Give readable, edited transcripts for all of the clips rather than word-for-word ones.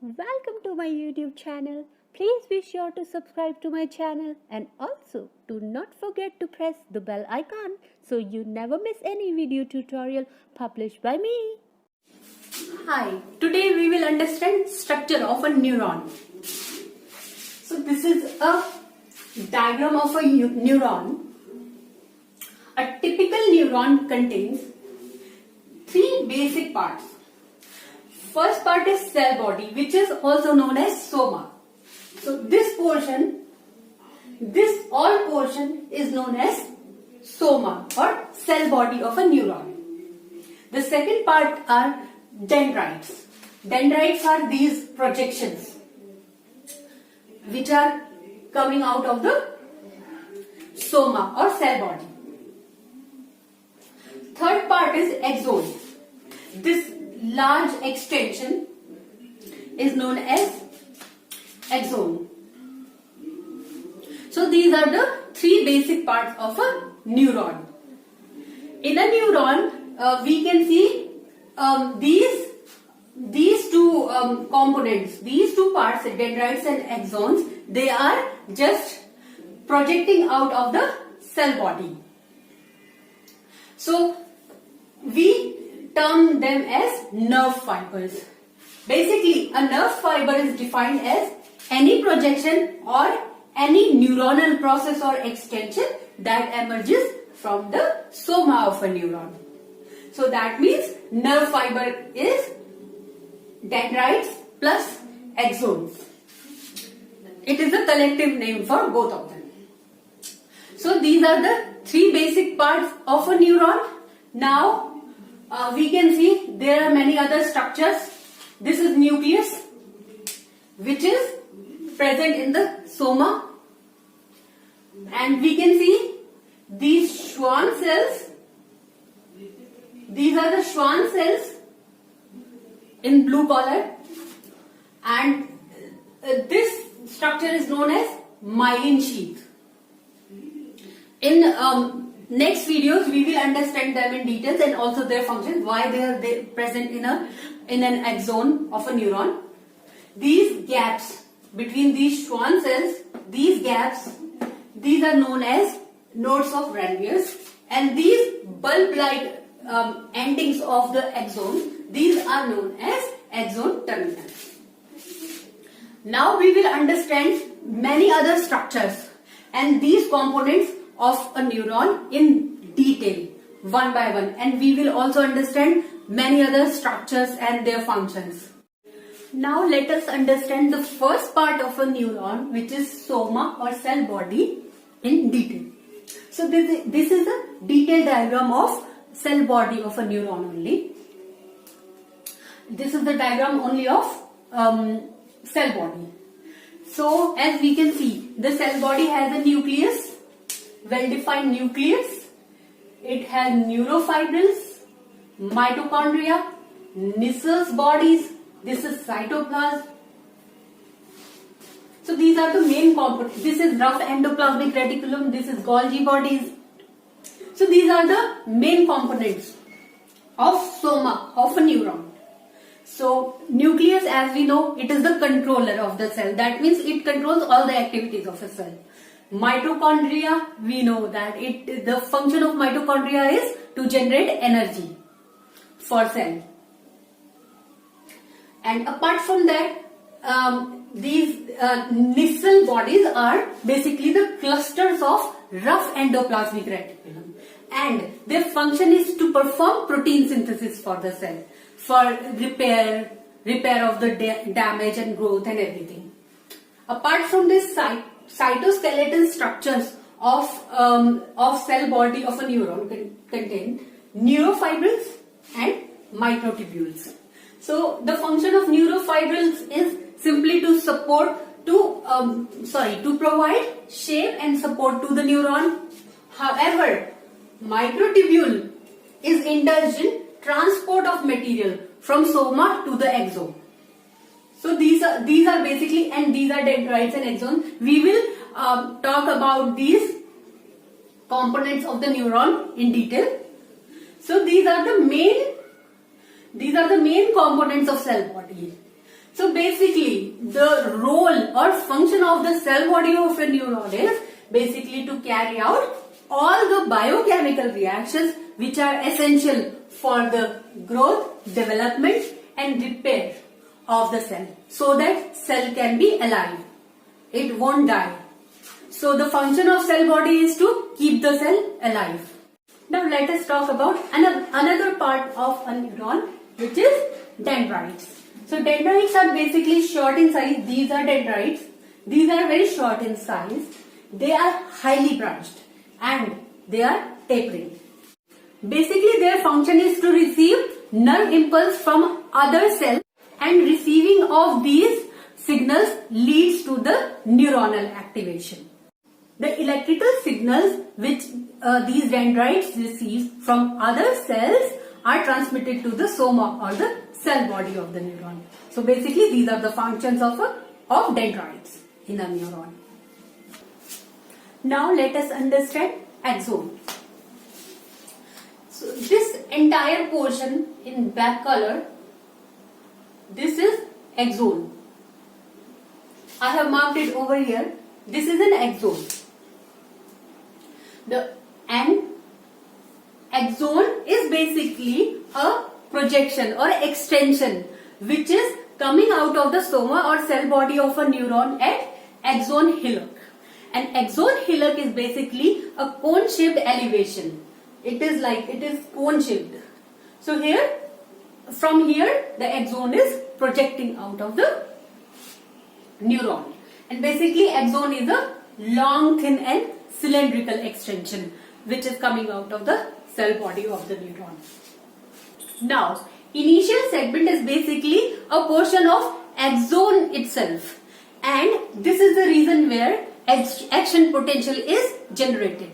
Welcome to my YouTube channel. Please be sure to subscribe to my channel and also do not forget to press the bell icon so you never miss any video tutorial published by me. Hi, today we will understand structure of a neuron. So this is a diagram of a neuron. A typical neuron contains three basic parts. First part is cell body, which is also known as soma. So this portion is known as soma or cell body of a neuron. The second part are dendrites. Dendrites are these projections which are coming out of the soma or cell body. Third part is axon. This large extension is known as axon. So these are the three basic parts of a neuron. In a neuron, we can see these two components, these two parts, dendrites and axons, they are just projecting out of the cell body. So we term them as nerve fibers. Basically, a nerve fiber is defined as any projection or any neuronal process or extension that emerges from the soma of a neuron. So that means nerve fiber is dendrites plus axons. It is a collective name for both of them. So these are the three basic parts of a neuron. Now we can see there are many other structures. This is nucleus, which is present in the soma, and we can see these Schwann cells. These are the Schwann cells in blue color, and this structure is known as myelin sheath. In next videos we will understand them in details and also their functions, why they are present in an axon of a neuron. These gaps between these Schwann cells, these gaps, these are known as nodes of Ranvier, and these bulb-like endings of the axon, these are known as axon terminals. Now we will understand many other structures and these components of a neuron in detail, one by one, and we will also understand many other structures and their functions. Now let us understand the first part of a neuron, which is soma or cell body, in detail. So this is a detailed diagram of cell body of a neuron only. This is the diagram only of cell body. So as we can see, the cell body has a nucleus, well-defined nucleus. It has neurofibrils, mitochondria, Nisser's bodies. This is cytoplasm. So these are the main components. This is rough endoplasmic reticulum. This is Golgi bodies. So these are the main components of soma of a neuron. So nucleus, as we know, it is the controller of the cell. That means it controls all the activities of a cell. Mitochondria, we know that the function of mitochondria is to generate energy for cell. And apart from that, these Nisser's bodies are basically the clusters of rough endoplasmic reticulum, and their function is to perform protein synthesis for the cell, for repair of the damage and growth and everything. Apart from this, cytoskeleton structures of cell body of a neuron contain neurofibrils and microtubules. So the function of neurofibrils is simply to provide shape and support to the neuron. However, microtubule is indulged in transport of material from soma to the axon. So these are basically, and these are dendrites and axons. We will talk about these components of the neuron in detail. So these are the main components of cell body. So basically, the role or function of the cell body of a neuron is basically to carry out all the biochemical reactions which are essential for the growth, development and repair of the cell, so that cell can be alive. It won't die. So the function of cell body is to keep the cell alive. Now let us talk about another part of a neuron, which is dendrites. So dendrites are basically short in size. These are dendrites. These are very short in size. They are highly branched and they are tapering. Basically their function is to receive nerve impulse from other cells, and receiving of these signals leads to the neuronal activation. The electrical signals which these dendrites receive from other cells are transmitted to the soma or the cell body of the neuron. So basically these are the functions of dendrites in a neuron. Now let us understand axon. So this entire portion in black color, this is axon. I have marked it over here. This is an axon. And axon is basically a projection or extension which is coming out of the soma or cell body of a neuron at axon hillock. And axon hillock is basically a cone-shaped elevation. It is cone-shaped. So here, from here, the axon is projecting out of the neuron. And basically axon is a long, thin and cylindrical extension which is coming out of the cell body of the neuron. Now, initial segment is basically a portion of axon itself, and this is the reason where action potential is generated.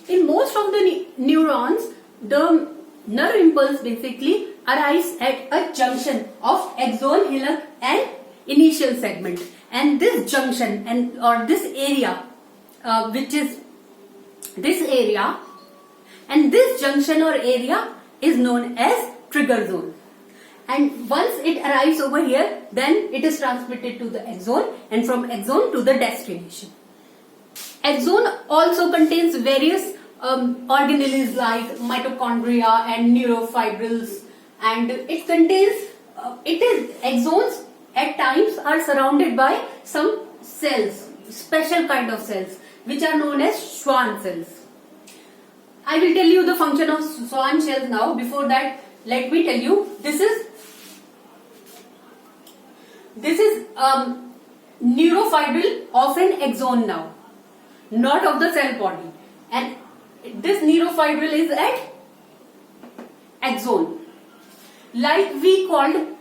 In most of the neurons, the nerve impulse basically arrives at a junction of axon, hillock and initial segment, and this junction or this area which is this area, and this junction or area is known as trigger zone. And once it arrives over here, then it is transmitted to the axon, and from axon to the destination. Axon also contains various organelles like mitochondria and neurofibrils, and it contains axons at times are surrounded by some cells, special kind of cells, which are known as Schwann cells. I will tell you the function of Schwann cells now. Before that, let me tell you, this is neurofibril of an axon now, not of the cell body, and this neurofibril is at axon. Like we called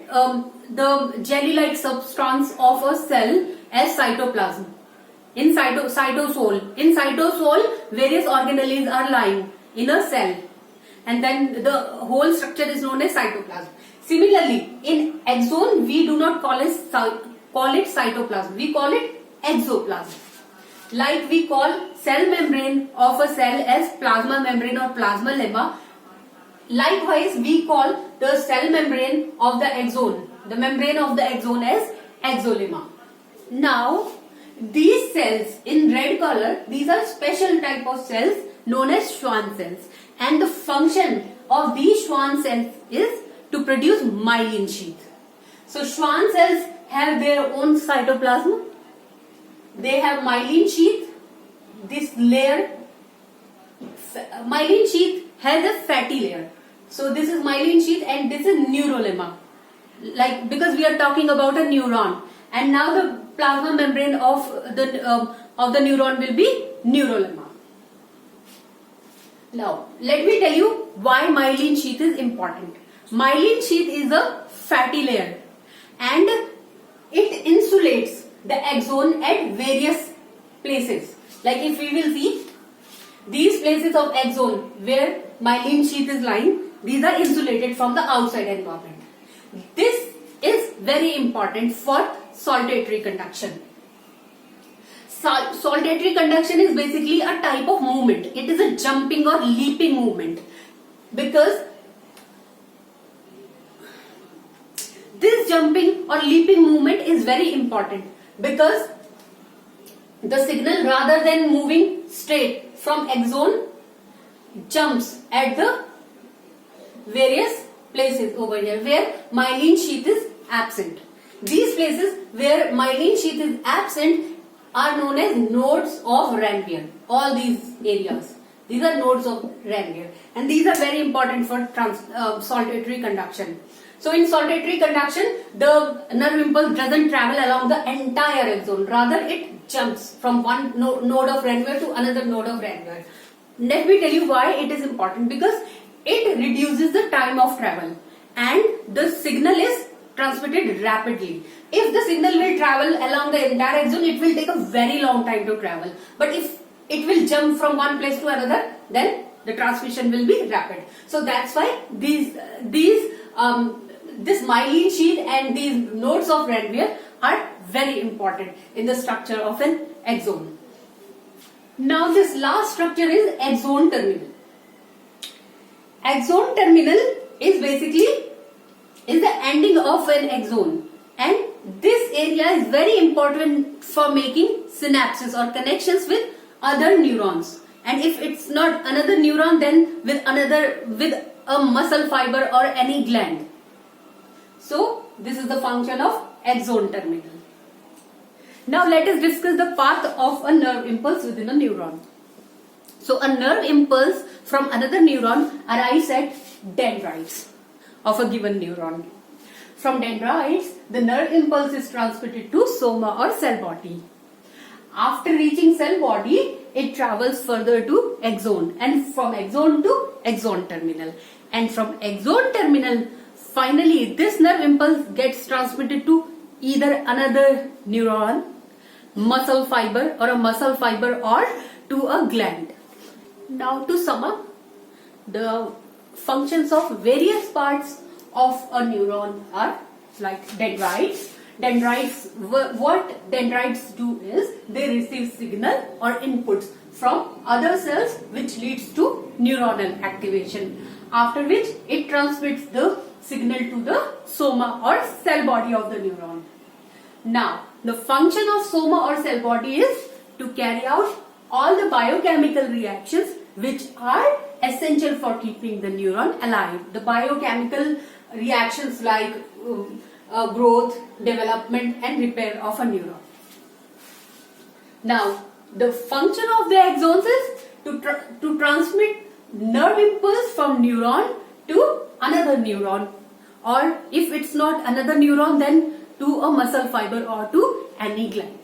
the jelly-like substance of a cell as cytoplasm. In cytosol. In cytosol, various organelles are lying in a cell, and then the whole structure is known as cytoplasm. Similarly, in axon, we do not call it cytoplasm. We call it exoplasm. Like we call cell membrane of a cell as plasma membrane or plasma lemma. Likewise, we call the cell membrane of the axon, the membrane of the axon, as axolemma. Now, these cells in red color, these are special type of cells known as Schwann cells, and the function of these Schwann cells is to produce myelin sheath. So Schwann cells have their own cytoplasm. They have myelin sheath. This layer, myelin sheath has a fatty layer. So this is myelin sheath and this is neurolemma. Like, because we are talking about a neuron, and now the plasma membrane of the neuron will be neurolemma. Now, let me tell you why myelin sheath is important. Myelin sheath is a fatty layer and it insulates the axon at various places. Like if we will see these places of axon where myelin sheath is lying, these are insulated from the outside environment. This is very important for saltatory conduction. Saltatory conduction is basically a type of movement. It is a jumping or leaping movement, because this jumping or leaping movement is very important because the signal, rather than moving straight from axon, jumps at the various places over here where myelin sheath is absent. These places where myelin sheath is absent are known as nodes of Ranvier. All these areas, these are nodes of Ranvier, and these are very important for saltatory conduction. So in saltatory conduction, the nerve impulse doesn't travel along the entire axon, rather it jumps from one node of Ranvier to another node of Ranvier. Let me tell you why it is important, because it reduces the time of travel and the signal is transmitted rapidly. If the signal will travel along the entire axon, it will take a very long time to travel. But if it will jump from one place to another, then the transmission will be rapid. So that's why this myelin sheath and these nodes of Ranvier are very important in the structure of an axon. Now this last structure is axon terminal. Axon terminal is basically the ending of an axon, and this area is very important for making synapses or connections with other neurons. And if it's not another neuron, then with a muscle fiber or any gland. So this is the function of axon terminal. Now let us discuss the path of a nerve impulse within a neuron. So a nerve impulse from another neuron arrives at dendrites of a given neuron. From dendrites, the nerve impulse is transmitted to soma or cell body. After reaching cell body, it travels further to axon, and from axon to axon terminal. And from axon terminal, finally this nerve impulse gets transmitted to either another neuron, muscle fiber or to a gland. Now to sum up, the functions of various parts of a neuron are like dendrites. What dendrites do is they receive signal or inputs from other cells, which leads to neuronal activation, after which it transmits the signal to the soma or cell body of the neuron. Now the function of soma or cell body is to carry out all the biochemical reactions which are essential for keeping the neuron alive. The biochemical reactions like growth, development and repair of a neuron. Now the function of the axons is to transmit nerve impulse from neuron to another neuron, or if it's not another neuron, then to a muscle fiber or to any gland.